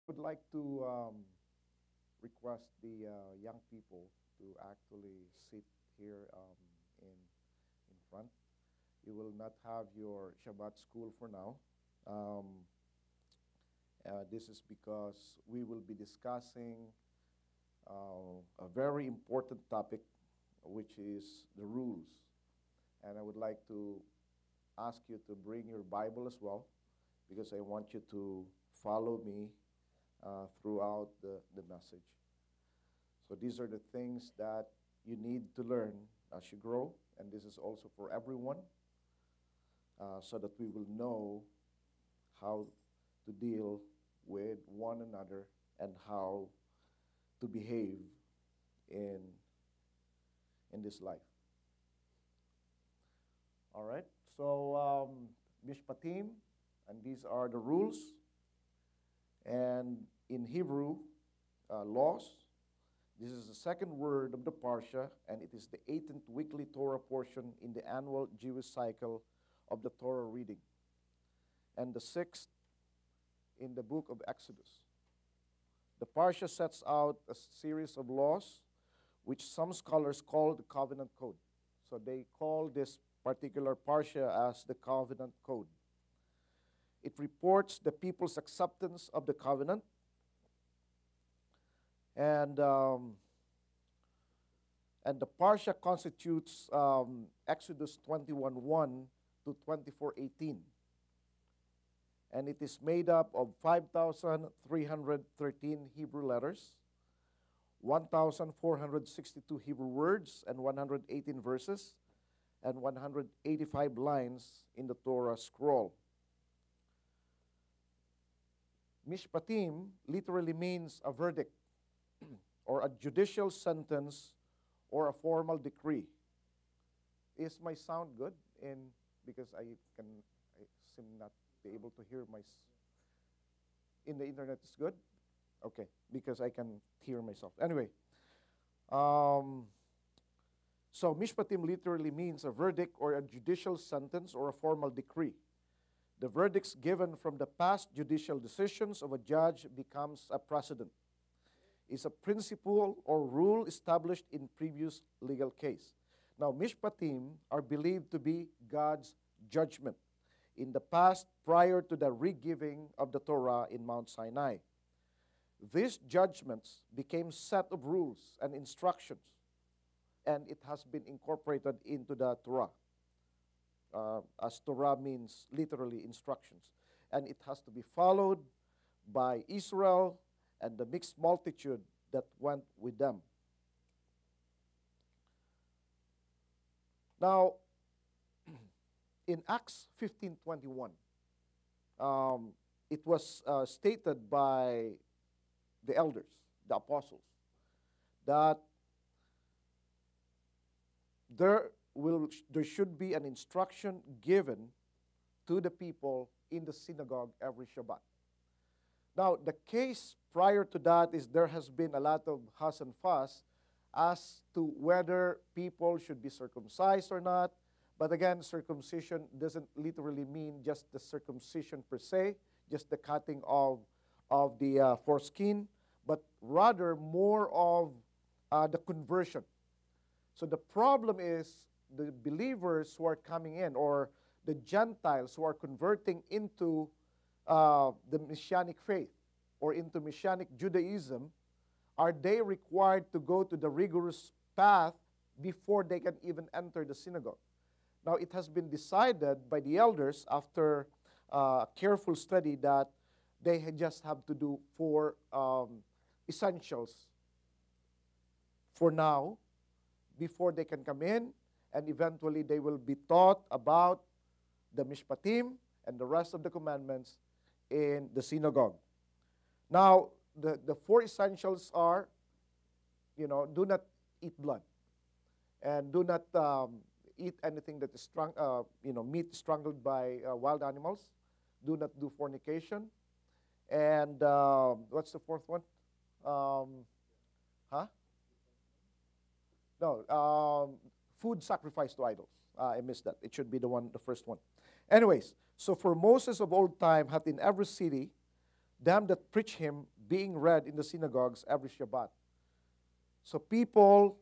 Would like to request the young people to actually sit here in front. You will not have your Shabbat school for now. Um, this is because we will be discussing a very important topic, which is the rules. And I would like to ask you to bring your Bible as well, because I want you to follow me throughout the message. So these are the things that you need to learn as you grow, and this is also for everyone, so that we will know how to deal with one another and how to behave in this life. All right. So Mishpatim, and these are the rules. And in Hebrew, laws. This is the second word of the Parsha, and it is the 18th weekly Torah portion in the annual Jewish cycle of the Torah reading, and the sixth in the book of Exodus. The Parsha sets out a series of laws, which some scholars call the Covenant Code. So they call this particular Parsha as the Covenant Code. It reports the people's acceptance of the covenant, and the Parsha constitutes Exodus 21:1 to 24:18, and it is made up of 5,313 Hebrew letters, 1,462 Hebrew words, and 118 verses, and 185 lines in the Torah scroll. Mishpatim literally means a verdict or a judicial sentence or a formal decree. Is my sound good? Because I seem not be able to hear in the internet is good? Okay, because I can hear myself. Anyway, so Mishpatim literally means a verdict or a judicial sentence or a formal decree. The verdicts given from the past judicial decisions of a judge becomes a precedent. It's a principle or rule established in previous legal case. Now, Mishpatim are believed to be God's judgment in the past prior to the re-giving of the Torah in Mount Sinai. These judgments became set of rules and instructions, and it has been incorporated into the Torah. As Torah means literally instructions. And it has to be followed by Israel and the mixed multitude that went with them. Now, in Acts 15:21, it was stated by the elders, the apostles, that there should be an instruction given to the people in the synagogue every Shabbat. Now, the case prior to that is there has been a lot of fuss and fuss as to whether people should be circumcised or not. But again, circumcision doesn't literally mean just the circumcision per se, just the cutting of the foreskin, but rather more of the conversion. So the problem is the believers who are coming in, or the Gentiles who are converting into the Messianic faith or into Messianic Judaism, are they required to go to the rigorous path before they can even enter the synagogue? Now, it has been decided by the elders after careful study that they just have to do 4 essentials for now before they can come in, and eventually they will be taught about the Mishpatim and the rest of the commandments in the synagogue. Now, the 4 essentials are, do not eat blood, and do not eat anything that is meat strangled by wild animals. Do not do fornication. And what's the 4th one? No, food sacrificed to idols. I missed that. It should be the first one. Anyways, so for Moses of old time hath in every city them that preach him being read in the synagogues every Shabbat. So people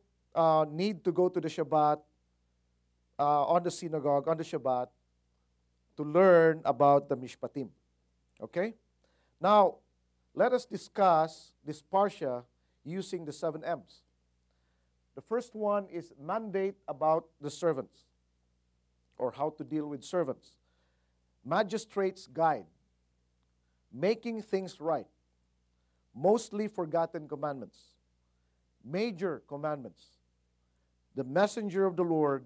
need to go to the Shabbat, on the synagogue, on the Shabbat, to learn about the Mishpatim. Okay? Now, let us discuss this Parsha using the 7 M's. The first one is mandate about the servants, or how to deal with servants. Magistrate's guide, making things right, mostly forgotten commandments, major commandments, the messenger of the Lord,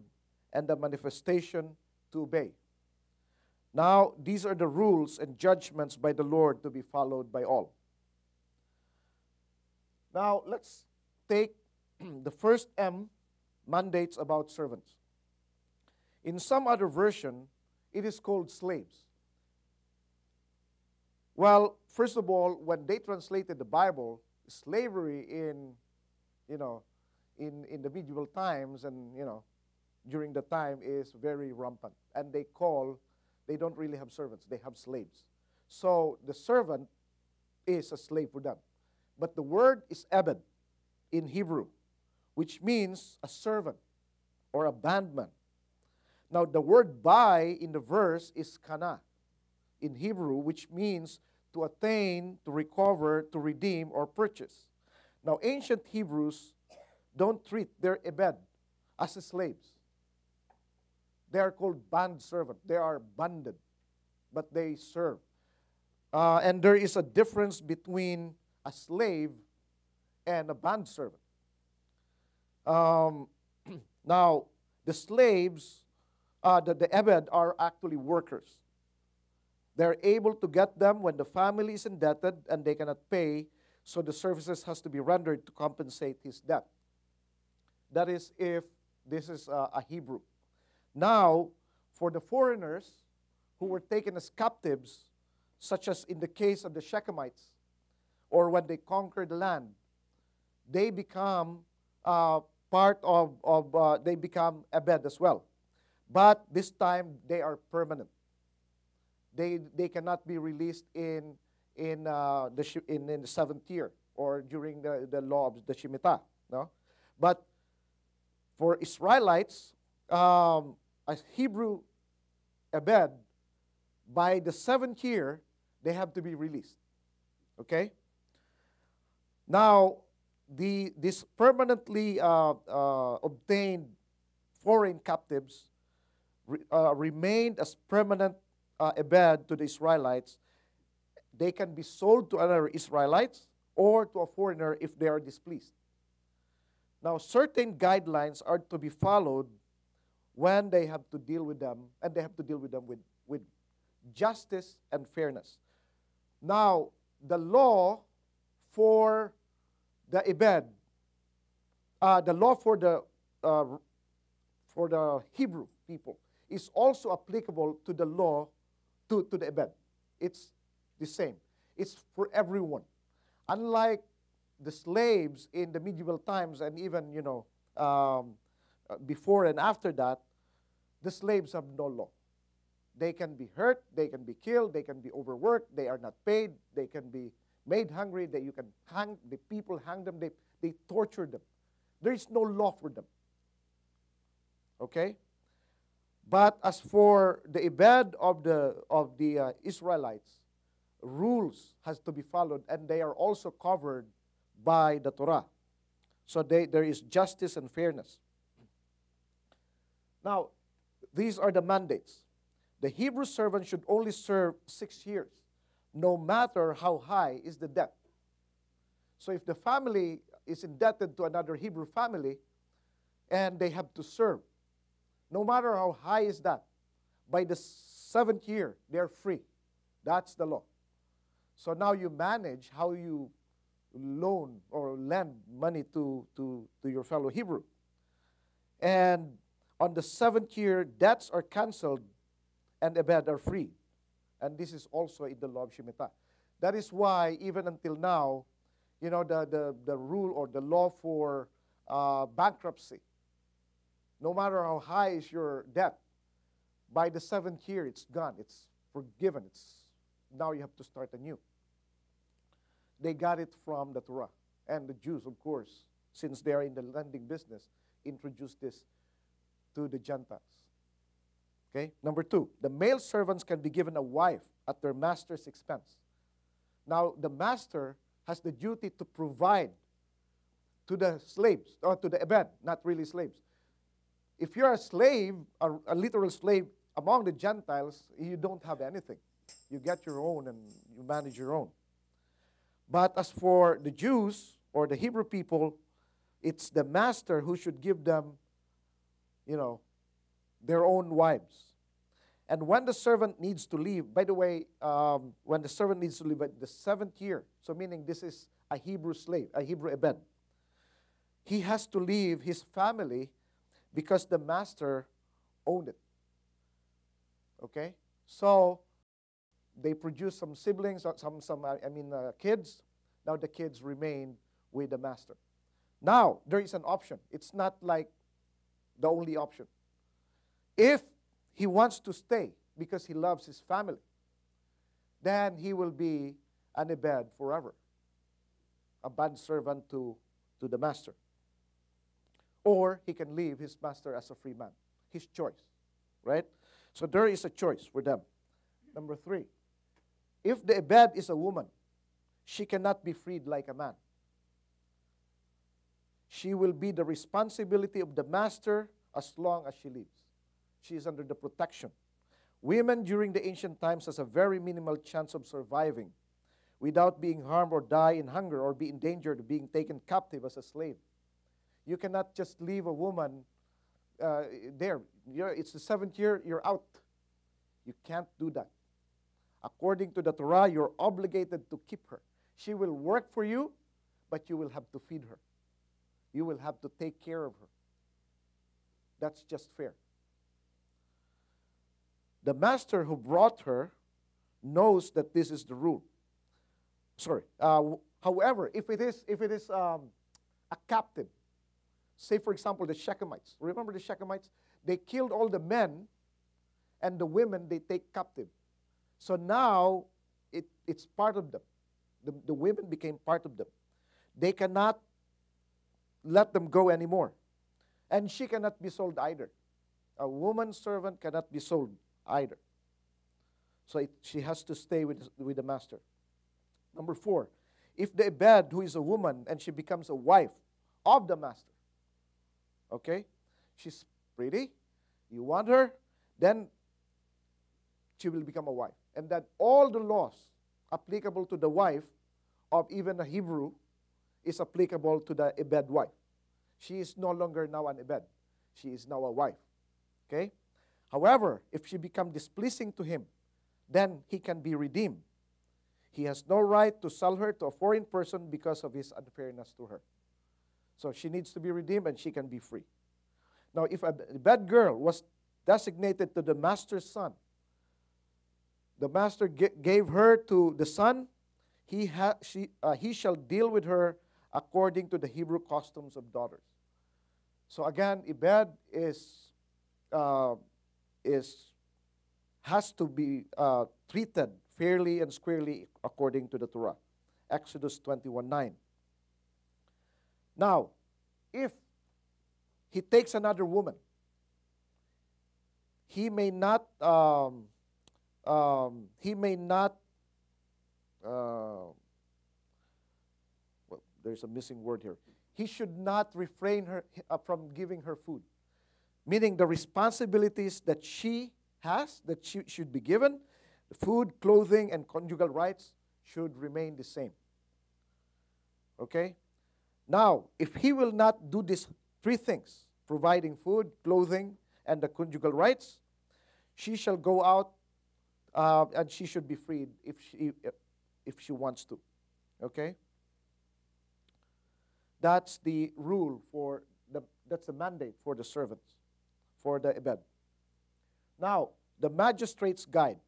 and the manifestation to obey. Now, these are the rules and judgments by the Lord to be followed by all. Now, let's take the first M, mandates about servants. In some other version, it is called slaves. Well, first of all, when they translated the Bible, slavery in the medieval times and, during the time is very rampant. And they don't really have servants, they have slaves. So the servant is a slave for them. But the word is ebed in Hebrew, which means a servant or a bondman. Now, the word buy in the verse is kana in Hebrew, which means to attain, to recover, to redeem, or purchase. Now, ancient Hebrews don't treat their ebed as slaves. They are called bond servant. They are bonded, but they serve. And there is a difference between a slave and a bond servant. Now, the slaves, the ebed are actually workers. They're able to get them when the family is indebted and they cannot pay, so the services has to be rendered to compensate his debt. That is if this is a Hebrew. Now, for the foreigners who were taken as captives, such as in the case of the Shechemites, or when they conquered the land, they become they become ebed as well. But this time, they are permanent. They cannot be released in the 7th year or during the law of the Shemitah. No? But for Israelites, as Hebrew ebed, by the 7th year, they have to be released. Okay? Now, these permanently obtained foreign captives remained as permanent ebed to the Israelites. They can be sold to other Israelites or to a foreigner if they are displeased. Now, certain guidelines are to be followed when they have to deal with them, and they have to deal with them with justice and fairness. Now, the law for the ebed, the law for the Hebrew people is also applicable to the law to the ebed. It's the same. It's for everyone. Unlike the slaves in the medieval times and even, before and after that, the slaves have no law. They can be hurt, they can be killed, they can be overworked, they are not paid, they can be made hungry, you can hang, the people hang them, they torture them. There is no law for them. Okay? But as for the ebed of the Israelites, rules has to be followed, and they are also covered by the Torah. So there is justice and fairness. Now, these are the mandates. The Hebrew servant should only serve 6 years, no matter how high is the debt. So if the family is indebted to another Hebrew family, and they have to serve, no matter how high is that, by the 7th year, they're free. That's the law. So now you manage how you loan or lend money to your fellow Hebrew. And on the 7th year, debts are canceled and ebed are free. And this is also in the law of Shemitah. That is why, even until now, the rule or the law for bankruptcy, no matter how high is your debt, by the 7th year, it's gone. It's forgiven. Now you have to start anew. They got it from the Torah. And the Jews, of course, since they are in the lending business, introduced this to the Gentiles. Okay? Number 2, the male servants can be given a wife at their master's expense. Now, the master has the duty to provide to the slaves, or to the Ebed, not really slaves. If you're a slave, a literal slave among the Gentiles, you don't have anything. You get your own and you manage your own. But as for the Jews or the Hebrew people, it's the master who should give them, their own wives. And when the servant needs to leave, by the way, when the servant needs to leave at the 7th year, so meaning this is a Hebrew slave, a Hebrew Ebed, he has to leave his family because the master owned it. Okay? So they produce some siblings, kids. Now the kids remain with the master. Now, there is an option. It's not like the only option. If he wants to stay because he loves his family, then he will be an Ebed forever, a bond servant to the master. Or he can leave his master as a free man. His choice, right? So there is a choice for them. Number 3, if the Ebed is a woman, she cannot be freed like a man. She will be the responsibility of the master as long as she lives. She is under the protection. Women during the ancient times has a very minimal chance of surviving without being harmed or die in hunger or be in danger of being taken captive as a slave. You cannot just leave a woman there. It's the 7th year, you're out. You can't do that. According to the Torah, you're obligated to keep her. She will work for you, but you will have to feed her. You will have to take care of her. That's just fair. The master who brought her knows that this is the rule. However, if it is a captive, say for example the Shechemites. Remember the Shechemites? They killed all the men, and the women they take captive. So now it's part of them. The women became part of them. They cannot let them go anymore. And she cannot be sold either. A woman servant cannot be sold either. So she has to stay with the master. Number 4, if the Ebed, who is a woman, and she becomes a wife of the master, okay, she's pretty, you want her, then she will become a wife. And that all the laws applicable to the wife of even a Hebrew is applicable to the Ebed wife. She is no longer now an Ebed. She is now a wife. Okay? However, if she becomes displeasing to him, then he can be redeemed. He has no right to sell her to a foreign person because of his unfairness to her. So she needs to be redeemed and she can be free. Now, if a bad girl was designated to the master's son, the master gave her to the son, he shall deal with her according to the Hebrew customs of daughters. So again, Ebed has to be treated fairly and squarely according to the Torah. Exodus 21:9. Now, if he takes another woman, he may not. There's a missing word here. He should not refrain her from giving her food, meaning the responsibilities that she has, that she should be given, the food, clothing, and conjugal rights should remain the same. Okay? Now, if he will not do these 3 things, providing food, clothing, and the conjugal rights, she shall go out and she should be freed if she wants to. Okay? That's the rule that's the mandate for the servants, for the Ebed. Now, the magistrate's guide,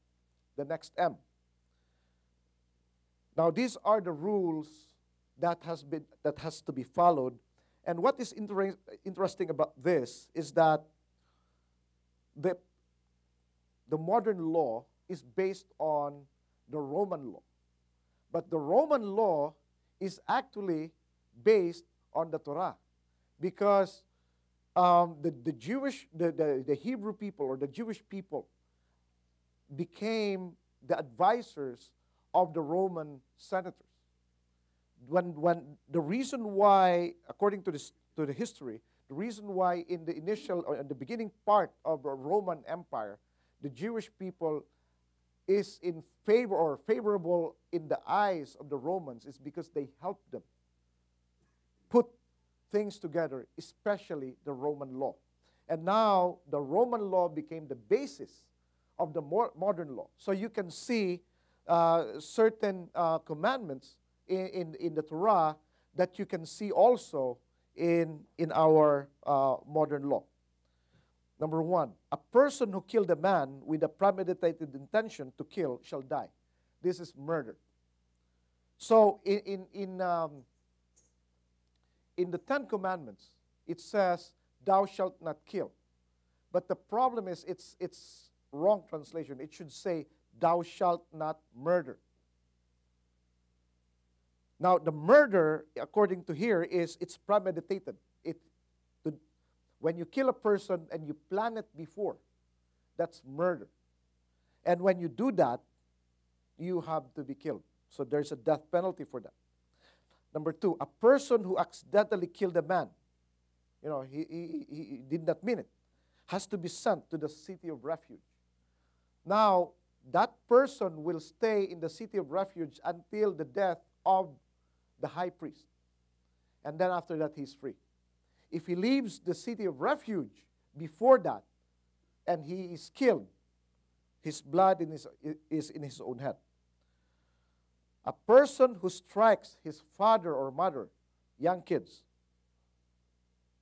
the next M. Now, these are the rules that has to be followed. And what is interesting about this is that the modern law is based on the Roman law. But the Roman law is actually based on the Torah, because the Hebrew people or the Jewish people became the advisors of the Roman senators. When the reason why, according to the history, the reason why in the initial or in the beginning part of the Roman Empire, the Jewish people is in favor or favorable in the eyes of the Romans is because they helped them put things together, especially the Roman law. And now the Roman law became the basis of the modern law. So you can see certain commandments in the Torah that you can see also in our modern law. Number 1, a person who killed a man with a premeditated intention to kill shall die. This is murder. So in the Ten Commandments, it says, "Thou shalt not kill." But the problem is, it's wrong translation. It should say, "Thou shalt not murder." Now, the murder, according to here, it's premeditated. When you kill a person and you plan it before, that's murder. And when you do that, you have to be killed. So there's a death penalty for that. Number 2, a person who accidentally killed a man, he did not mean it, has to be sent to the city of refuge. Now, that person will stay in the city of refuge until the death of the high priest. And then after that, he's free. If he leaves the city of refuge before that, and he is killed, his blood is in his own head. A person who strikes his father or mother, young kids,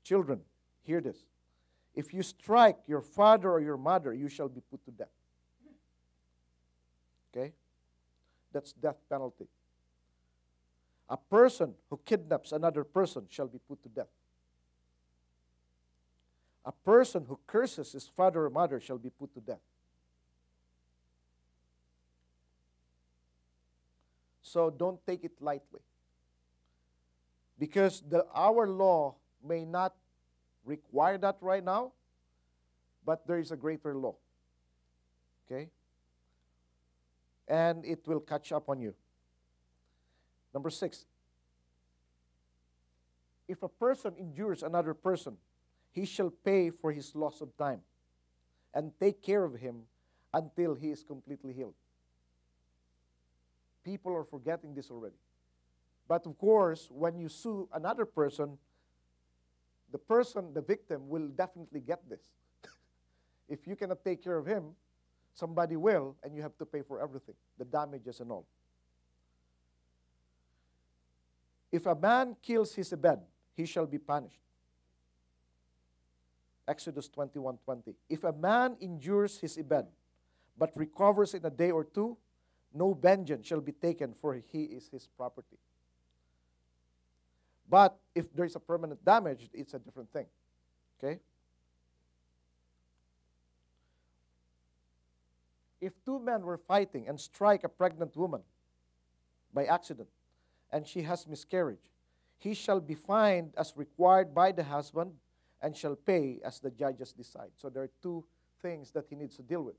children, hear this. If you strike your father or your mother, you shall be put to death. Okay? That's death penalty. A person who kidnaps another person shall be put to death. A person who curses his father or mother shall be put to death. So don't take it lightly. Because our law may not require that right now, but there is a greater law. Okay? And it will catch up on you. Number 6. If a person injures another person, he shall pay for his loss of time and take care of him until he is completely healed. People are forgetting this already. But of course, when you sue another person, the victim, will definitely get this. If you cannot take care of him, somebody will, and you have to pay for everything, the damages and all. If a man kills his Ebed, he shall be punished. Exodus 21:20. If a man injures his Ebed, but recovers in a day or two, no vengeance shall be taken, for he is his property. But if there is a permanent damage, it's a different thing. Okay? If 2 men were fighting and strike a pregnant woman by accident, and she has miscarriage, he shall be fined as required by the husband and shall pay as the judges decide. So there are 2 things that he needs to deal with.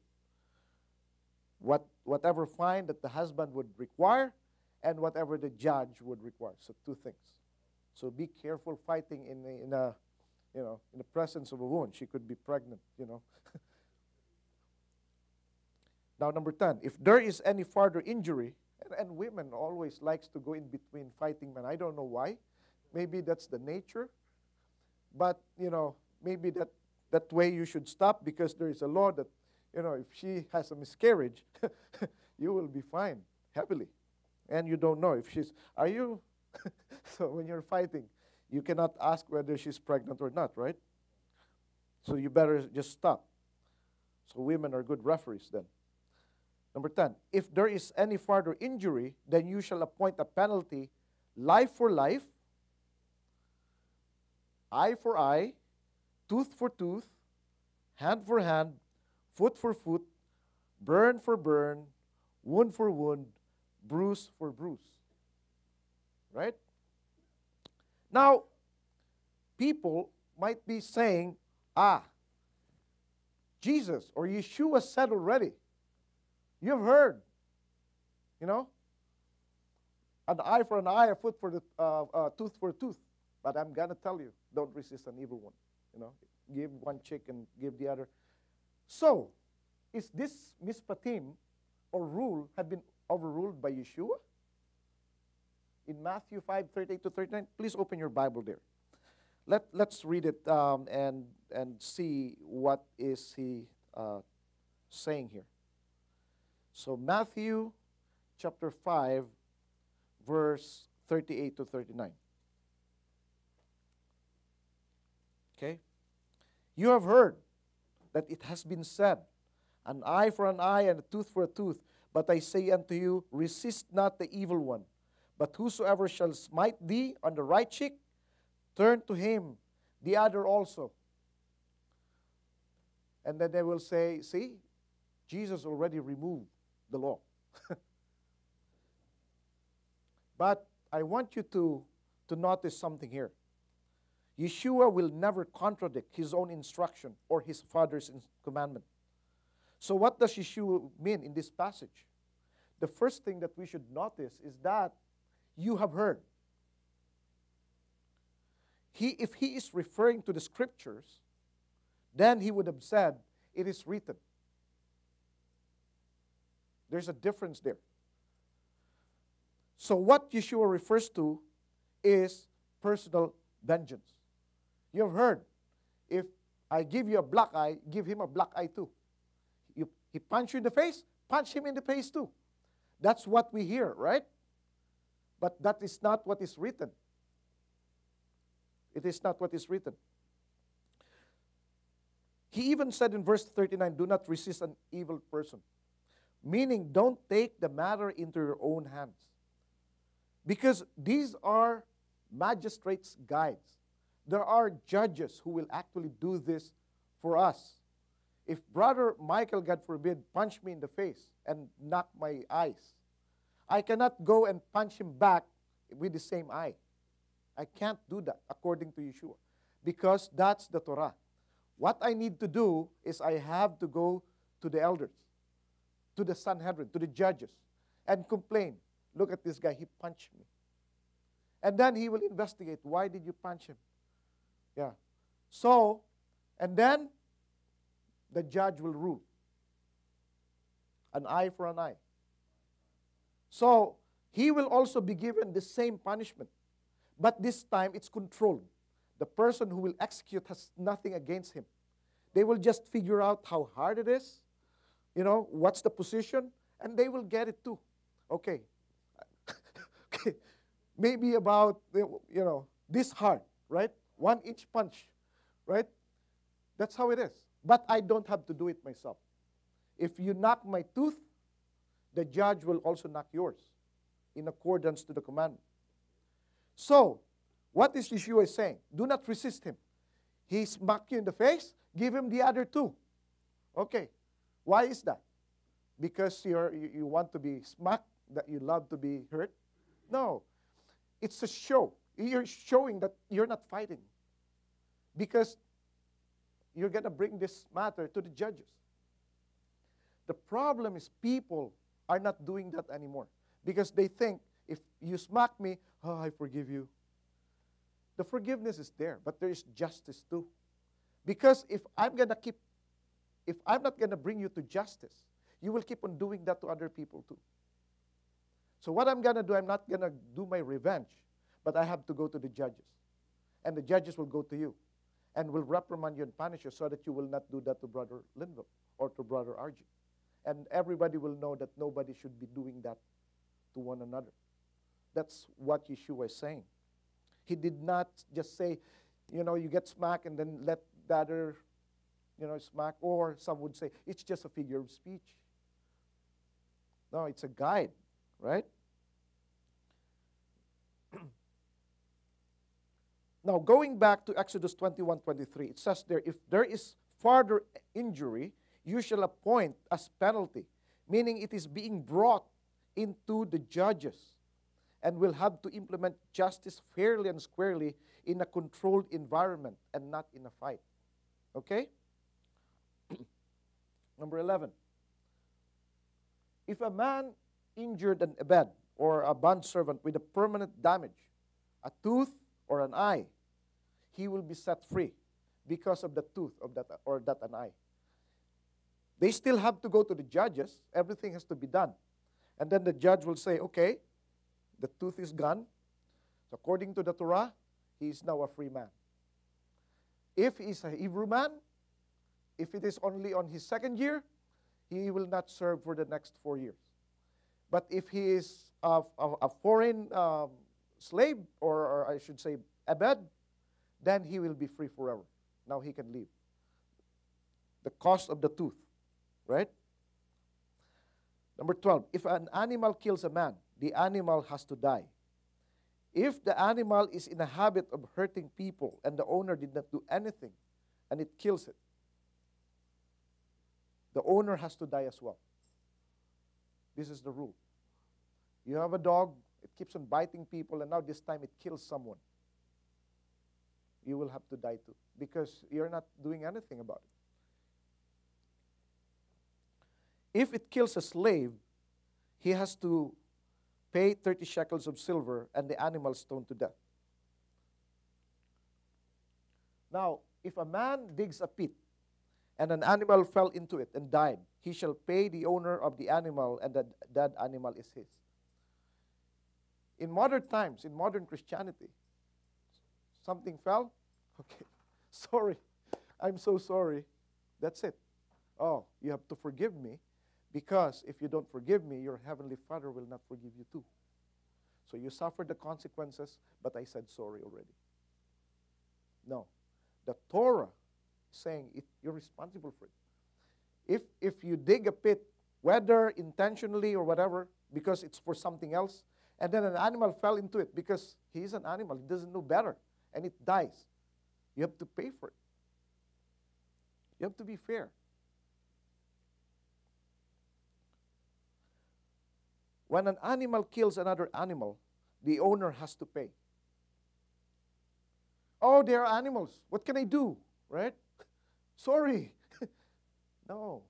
Whatever fine that the husband would require and whatever the judge would require. So 2 things. So be careful fighting in the presence of a woman. She could be pregnant, Now, number 10, if there is any further injury, and women always likes to go in between fighting men. I don't know why. Maybe that's the nature. But, maybe that way you should stop, because there is a law that, if she has a miscarriage, you will be fined heavily. And you don't know if are you? So when you're fighting, you cannot ask whether she's pregnant or not, right? So you better just stop. So women are good referees then. Number 10, if there is any further injury, then you shall appoint a penalty, life for life, eye for eye, tooth for tooth, hand for hand, foot for foot, burn for burn, wound for wound, bruise for bruise. right? Now, people might be saying, Jesus or Yeshua said already. You've heard, an eye for an eye, a foot for the tooth for a tooth. But I'm gonna tell you, don't resist an evil one. Give one cheek and give the other. So, is this Mishpatim or rule have been overruled by Yeshua? In Matthew 5:38 to 39, please open your Bible there. Let's read it and see what is he saying here. So Matthew chapter 5, verse 38 to 39. Okay? You have heard that it has been said, an eye for an eye and a tooth for a tooth. But I say unto you, resist not the evil one. But whosoever shall smite thee on the right cheek, turn to him the other also. And then they will say, see, Jesus already removed the law. But I want you to notice something here. Yeshua will never contradict his own instruction or his Father's commandment. So what does Yeshua mean in this passage? The first thing that we should notice is that you have heard. If he is referring to the scriptures, then he would have said, it is written. There's a difference there. So what Yeshua refers to is personal vengeance. You have heard, if I give you a black eye, give him a black eye too. He punched you in the face, punch him in the face too. That's what we hear, right? But that is not what is written. It is not what is written. He even said in verse 39, do not resist an evil person. Meaning, don't take the matter into your own hands. Because these are magistrates' guides. There are judges who will actually do this for us. If Brother Michael, God forbid, punched me in the face and knocked my eyes, I cannot go and punch him back with the same eye. I can't do that according to Yeshua, because that's the Torah. What I need to do is I have to go to the elders, to the Sanhedrin, to the judges, and complain. Look at this guy, he punched me. And then he will investigate. Why did you punch him? Yeah. So, and then the judge will rule. An eye for an eye. So, he will also be given the same punishment. But this time, it's controlled. The person who will execute has nothing against him. They will just figure out how hard it is, what's the position, and they will get it too. Okay. Okay. Maybe about, this hard, right? 1-inch punch, right? That's how it is. But I don't have to do it myself. If you knock my tooth, the judge will also knock yours in accordance to the commandment. So, what is Yeshua saying? Do not resist him. He smacked you in the face, give him the other two. Okay. Why is that? Because you want to be smacked, that you love to be hurt? No. It's a show. You're showing that you're not fighting. Because you're going to bring this matter to the judges. The problem is people are not doing that anymore. Because they think, if you smack me, I forgive you. The forgiveness is there, but there is justice too. Because if I'm not going to bring you to justice, you will keep on doing that to other people too. So what I'm going to do, I'm not going to do my revenge, but I have to go to the judges. And the judges will go to you and will reprimand you and punish you so that you will not do that to Brother Linville or to Brother RG. And everybody will know that nobody should be doing that to one another. That's what Yeshua is saying. He did not just say, you get smacked and then let the other, smack. Or some would say, it's just a figure of speech. No, it's a guide, right? Now, going back to Exodus 21:23, it says there, if there is further injury, you shall appoint as penalty, meaning it is being brought into the judges. and will have to implement justice fairly and squarely in a controlled environment and not in a fight. Okay? Number 11. If a man injured an Ebed or a bondservant with a permanent damage, a tooth or an eye, he will be set free because of the tooth of that or that an eye. They still have to go to the judges. Everything has to be done. And then the judge will say, okay, the tooth is gone. So according to the Torah, he is now a free man. If he is a Hebrew man, if it is only on his second year, he will not serve for the next 4 years. But if he is a foreign slave, or I should say Ebed, then he will be free forever. Now he can leave. The cost of the tooth, right? Number 12, if an animal kills a man, the animal has to die. If the animal is in a habit of hurting people and the owner did not do anything and it kills it, the owner has to die as well. This is the rule. You have a dog, it keeps on biting people, and now this time it kills someone. You will have to die too, because you're not doing anything about it. If it kills a slave, he has to pay 30 shekels of silver and the animal stoned to death. Now, if a man digs a pit and an animal fell into it and died, he shall pay the owner of the animal, and that animal is his. In modern times, in modern Christianity, something fell? Okay, sorry. I'm so sorry. That's it. Oh, you have to forgive me, because if you don't forgive me, your heavenly Father will not forgive you too. So you suffer the consequences, but I said sorry already. No. The Torah is saying you're responsible for it. If you dig a pit, whether intentionally or whatever, because it's for something else, and then an animal fell into it because he is an animal, he doesn't know better, and it dies, you have to pay for it. You have to be fair. When an animal kills another animal, the owner has to pay. Oh, they are animals. What can I do? Right? Sorry. No.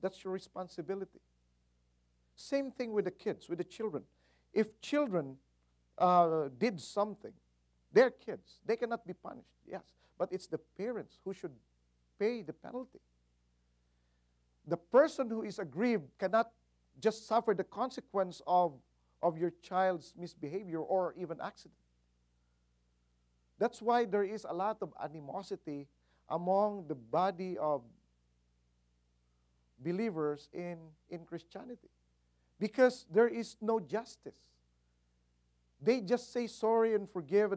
That's your responsibility. Same thing with the kids, with the children. If children did something, they're kids. They cannot be punished, yes. But it's the parents who should pay the penalty. The person who is aggrieved cannot just suffer the consequence of your child's misbehavior or even accident. That's why there is a lot of animosity among the body of believers in Christianity, because there is no justice. They just say sorry and forgive,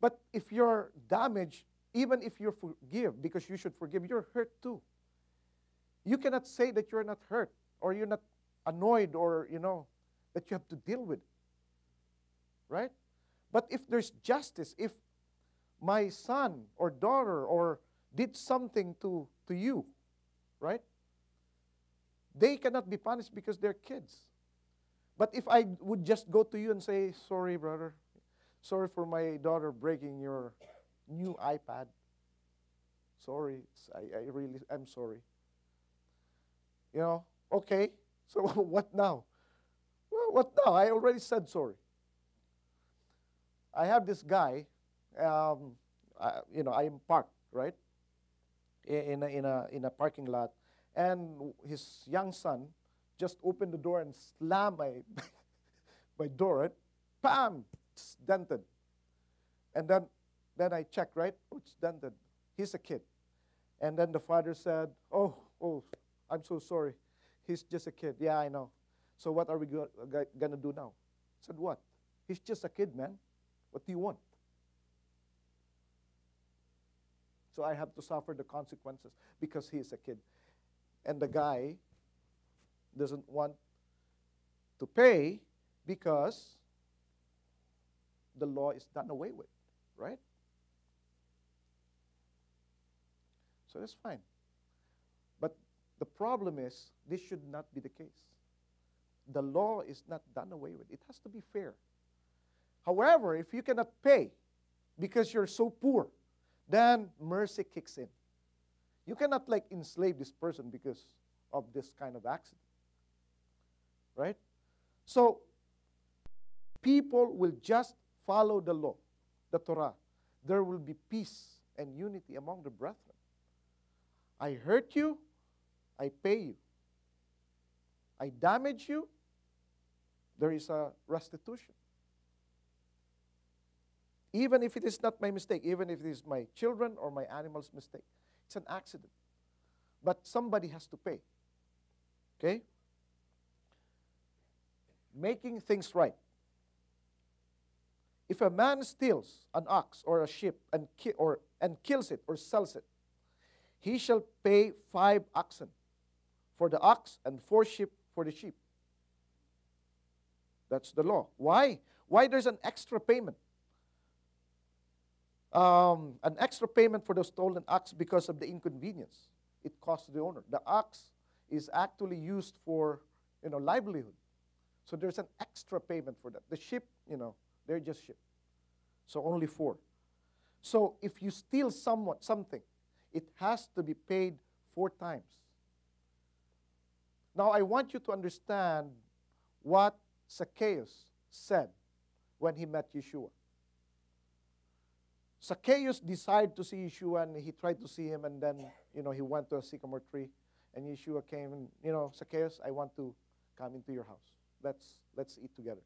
but if you're damaged, even if you forgive, because you should forgive, you're hurt too. You cannot say that you're not hurt, or you're not annoyed, or that you have to deal with it. Right? But if there's justice, if my son or daughter or did something to you, right? They cannot be punished because they're kids. But if I would just go to you and say, sorry, brother, sorry for my daughter breaking your new iPad. Sorry, I'm sorry. Okay, so what now? Well, what now? I already said sorry. I have this guy, I am parked, right, in a parking lot, and his young son just opened the door and slammed my door, right? Bam! It's dented. And then I checked, right? Oh, it's dented. He's a kid. And then the father said, oh, I'm so sorry. He's just a kid. Yeah, I know. So what are we going to do now? I said, what? He's just a kid, man. What do you want? So I have to suffer the consequences because he is a kid. And the guy doesn't want to pay because the law is done away with, right? So that's fine. But the problem is, this should not be the case. The law is not done away with. It has to be fair. However, if you cannot pay because you're so poor, then mercy kicks in. You cannot like enslave this person because of this kind of accident. Right? So, people will just follow the law, the Torah. There will be peace and unity among the brethren. I hurt you, I pay you. I damage you, there is a restitution. Even if it is not my mistake, even if it is my children or my animal's mistake. It's an accident. But somebody has to pay. Okay? Making things right. If a man steals an ox or a sheep and kills it or sells it, he shall pay 5 oxen for the ox and 4 sheep for the sheep. That's the law. Why? Why there's an extra payment? An extra payment for the stolen ox because of the inconvenience it costs the owner. The ox is actually used for, livelihood. So there's an extra payment for that. The sheep, they're just sheep. So only 4. So if you steal something, it has to be paid 4 times. Now I want you to understand what Zacchaeus said when he met Yeshua. Zacchaeus desired to see Yeshua, and he tried to see him, and then, he went to a sycamore tree, and Yeshua came, and, Zacchaeus, I want to come into your house. Let's eat together.